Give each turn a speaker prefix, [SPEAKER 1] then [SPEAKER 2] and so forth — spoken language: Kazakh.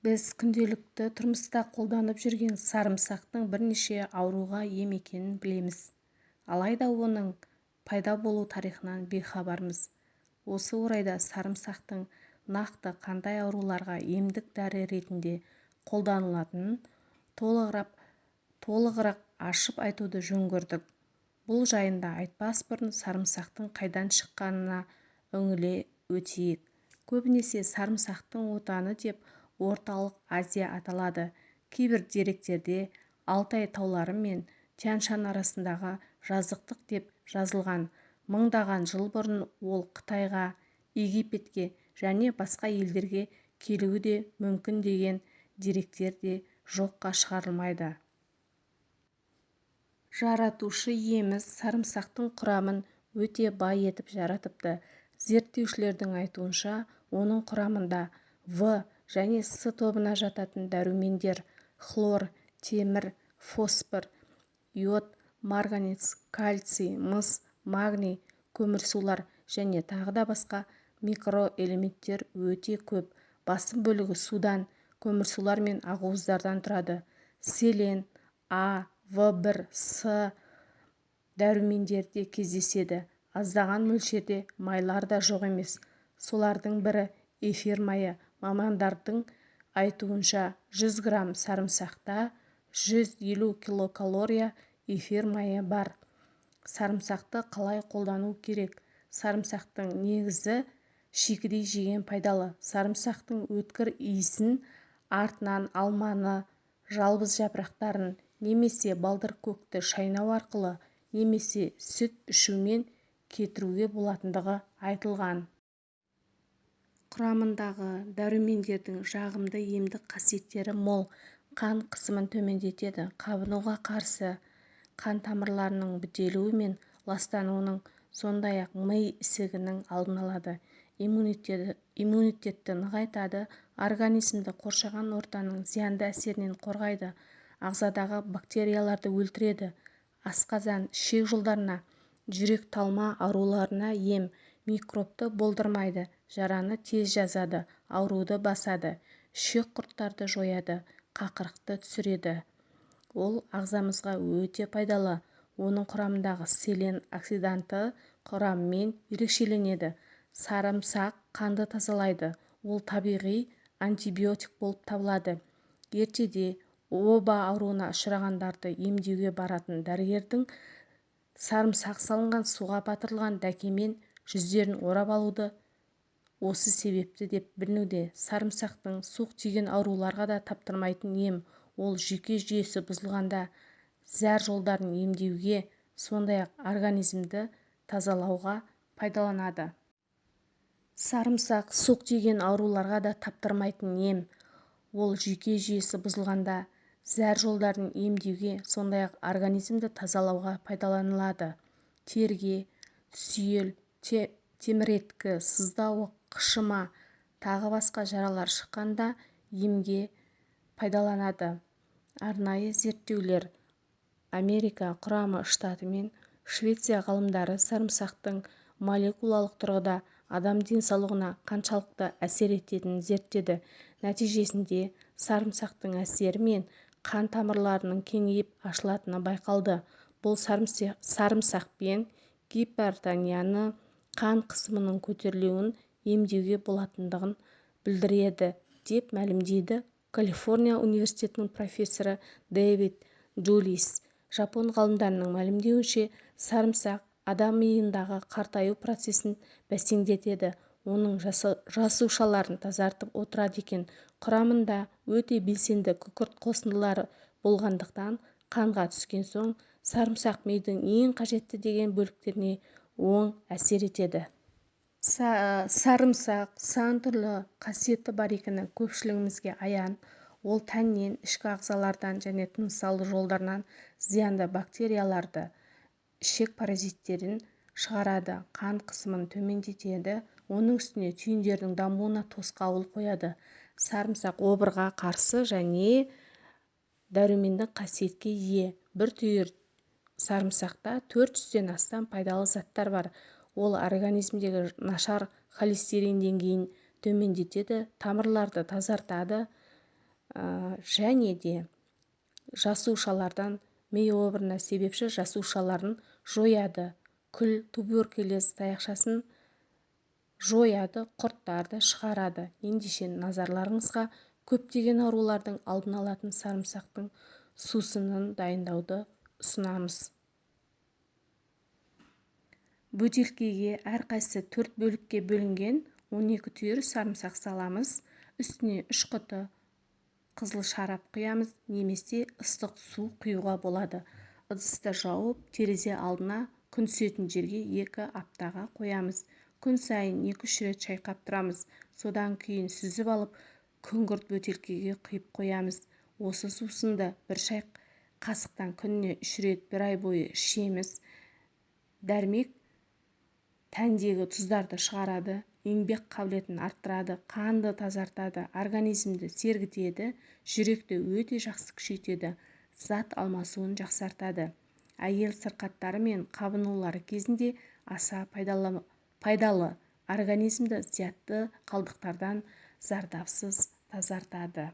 [SPEAKER 1] Біз күнделікті тұрмыста қолданып жүрген сарымсақтың бірнеше ауруға ем екенін білеміз. Алайда оның пайда болу тарихынан бейхабармыз. Осы орайда сарымсақтың нақты қандай ауруларға емдік дәрі ретінде қолданылатынын толығырақ ашып айтуды жөн көрдік. Бұл жайында айтпас бұрын сарымсақтың қайдан шыққанына үңіле өтейік. Көбінесе сарымсақтың отаны деп Орталық Азия аталады. Кейбір деректерде Алтай таулары мен Тянь-Шань арасындағы жазықтық деп жазылған. Мыңдаған жыл бұрын ол Қытайға, Египетке және басқа елдерге келуі де мүмкін деген деректер де жоққа шығарылмайды. Жаратушы иеміз сарымсақтың құрамын өте бай етіп жаратыпты. Зерттеушілердің айтуынша, оның құрамында В және С тобына жататын дәрумендер, хлор, темір, фосфор, йод, марганец, кальций, мыс, магний, көмірсулар және тағы да басқа микроэлементтер өте көп. Басым бөлігі судан, көмірсулар мен ақуыздардан тұрады. Селен, А, В1, С дәрумендерде кездеседі. Аздаған мөлшерде майлар да жоқ емес. Солардың бірі эфир майы. Мамандардың айтуынша 100 грамм сарымсақта 150 килокалория эфир майы бар. Сарымсақты қалай қолдану керек? Сарымсақтың негізі шикідей жеген пайдалы. Сарымсақтың өткір иісін артынан алманы, жалбыз жапырақтарын немесе балдыр көкті шайнау арқылы немесе сүт ішумен кетіруге болатындығы айтылған. Құрамындағы дәрумендердің жағымды емдік қасиеттері мол. Қан қысымын төмендетеді, қабынуға қарсы, қан тамырларының бітелуі мен ластануының, сондай-ақ ми ісігінің алдын алады. Иммунитетті нығайтады, организмді қоршаған ортаның зиянды әсерінен қорғайды, ағзадағы бактерияларды өлтіреді. Асқазан, ішек жолдарына, жүрек талма ауруларына ем, микробты болдырмайды, жараны тез жазады, ауруды басады, ішек құрттарды жояды, қақырықты түсіреді. Ол ағзамызға өте пайдалы. Оның құрамындағы селен оксиданты құрамымен ерекшеленеді. Сарымсақ қанды тазалайды. Ол табиғи антибиотик болып табылады. Ертеде оба ауруына ұшырағандарды емдеуге баратын дәрігердің сарымсақ салынған суға батырылған дәкемен жүздерін орап алуды осы себепті деп білінуде. Сарымсақтың суық тиген ауруларға да таптырмайтын ем. Ол жүйке жүйесі бұзылғанда зәр жолдарын емдеуге, сондай-ақ организмді тазалауға пайдаланады. Сарымсақ суық тиген ауруларға да таптырмайтын ем. Ол жүйке жүйесі бұзылғанда зәр жолдарын емдеуге, сондай-ақ организмді тазалауға пайдаланылады. Терге, сүйел, теміреткі, сыздауық, қышыма, тағы басқа жаралар шыққанда емге пайдаланады. Арнайы зерттеулер Америка құрама штаты мен Швеция ғалымдары сарымсақтың молекулалық тұрғыда адам денсаулығына қаншалықты әсер ететінін зерттеді. Нәтижесінде сарымсақтың әсерімен қан тамырларының кеңейіп ашылатыны байқалды. Бұл сарымсақпен гипертонияны, қан қысымының көтерілуін емдеуге болатындығын білдіреді, деп мәлімдейді Калифорния университетінің профессоры Дэвид Джулис. Жапон ғалымдарының мәлімдеуінше, сарымсақ адам миындағы қартаю процесін бәсеңдетеді, оның жасушаларын тазартып отырады екен. Құрамында өте белсенді күкірт қосындылары болғандықтан қанға түскен соң сарымсақ мидың ең қажетті деген бөліктеріне оң әсер етеді. Сарымсақ сан түрлі қасиеті бар екені көпшілігімізге аян. Ол тәннен, ішкі ағзалардан және тыныс алу жолдарынан зиянды бактерияларды, ішек паразиттерін шығарады, қан қысымын төмендетеді, оның үстіне түйіндердің дамуына тосқауыл қояды. Сарымсақ обырға қарсы және дәрумендік қасиетке ие. Бір түйір сарымсақта 400-ден астам пайдалы заттар бар. Ол организмдегі нашар холестерин деңгейін төмендетеді, тамырларды тазартады, және де жасушалардан ми обырына себепші жасушаларын жояды. Күл туберкулез таяқшасын жояды, құрттарды шығарады. Ендеше назарларыңызға көптеген аурулардың алдын алатын сарымсақтың сусынын дайындауды ұсынамыз. Бөтелкеге әрқайсысы 4 бөлікке бөлінген 12 түйір сарымсақ саламыз. Үстіне 3 құты қызыл шарап құямыз, немесе ыстық су құюға болады. Ыдысты жауып, терезе алдына күн түсетін жерге 2 аптаға қоямыз. Күн сайын 2-3 рет шайқап тұрамыз. Содан кейін сүзіп алып, күңгірт бөтелкеге құйып қоямыз. Осы сусынды бір шай қасықтан күніне 3 рет 1 ай бойы ішеміз. Дәрмек тәндегі тұздарды шығарады, еңбек қабілетін арттырады, қанды тазартады, организмді сергітеді, жүректі өте жақсы күшейтеді, зат алмасуын жақсартады. Әйел сырқаттары мен қабынулары кезінде аса пайдалы, организмді зиятты қалдықтардан зардапсыз тазартады.